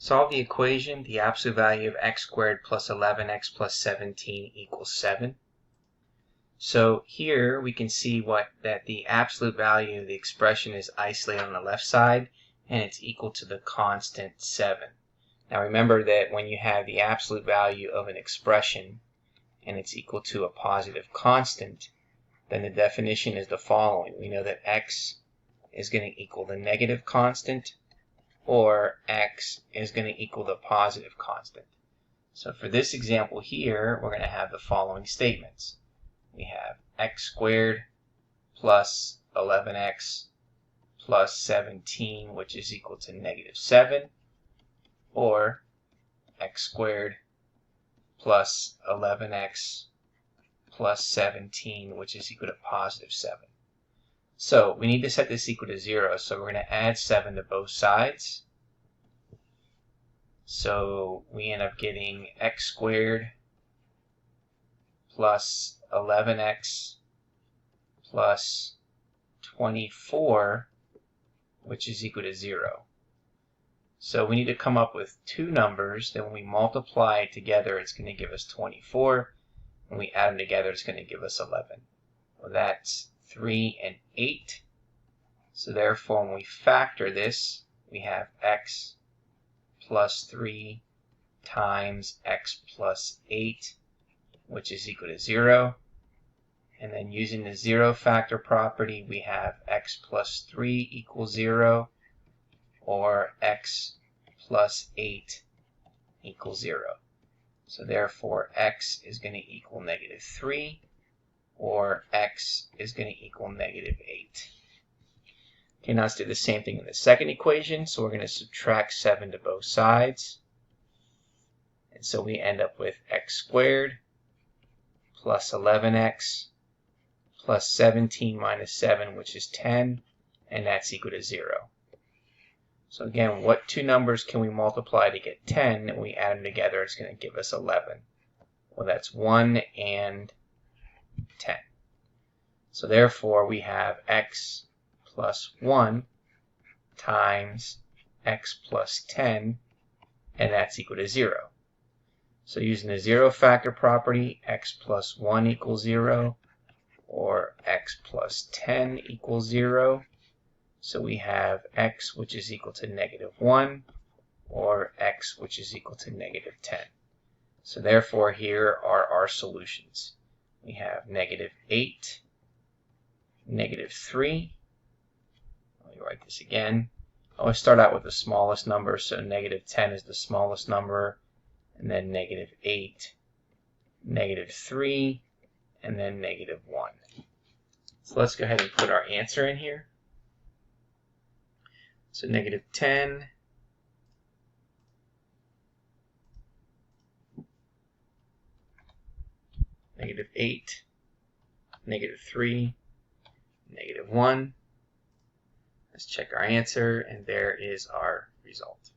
Solve the equation, the absolute value of x squared plus 11x plus 17 equals 7. So here we can see that the absolute value of the expression is isolated on the left side, and it's equal to the constant 7. Now remember that when you have the absolute value of an expression and it's equal to a positive constant, then the definition is the following. We know that x is going to equal the negative constant, or x is going to equal the positive constant. So for this example here, we're going to have the following statements. We have x squared plus 11x plus 17, which is equal to negative 7, or x squared plus 11x plus 17, which is equal to positive 7. So we need to set this equal to 0, so we're going to add 7 to both sides. So we end up getting x squared plus 11x plus 24, which is equal to 0. So we need to come up with two numbers that when we multiply together, it's going to give us 24. When we add them together, it's going to give us 11. Well, that's 3 and 8. So therefore, when we factor this, we have x plus 3 times x plus 8, which is equal to 0. And then using the zero factor property, we have x plus 3 equals 0, or x plus 8 equals 0. So therefore, x is going to equal negative 3, or x is going to equal negative 8. Okay, now let's do the same thing in the second equation. So we're going to subtract 7 to both sides. And so we end up with x squared plus 11x plus 17 minus 7, which is 10, and that's equal to 0. So again, what two numbers can we multiply to get 10? And we add them together, it's going to give us 11. Well, that's 1 and 10. So therefore, we have x plus 1 times x plus 10, and that's equal to 0. So using the zero factor property, x plus 1 equals 0, or x plus 10 equals 0. So we have x, which is equal to negative 1, or x, which is equal to negative 10. So therefore, here are our solutions. We have negative 8, negative 3. Let me write this again. I always start out with the smallest number, so negative 10 is the smallest number, and then negative 8, negative 3, and then negative 1. So let's go ahead and put our answer in here. So negative 10, negative 8, negative 3, negative 1. Let's check our answer, and there is our result.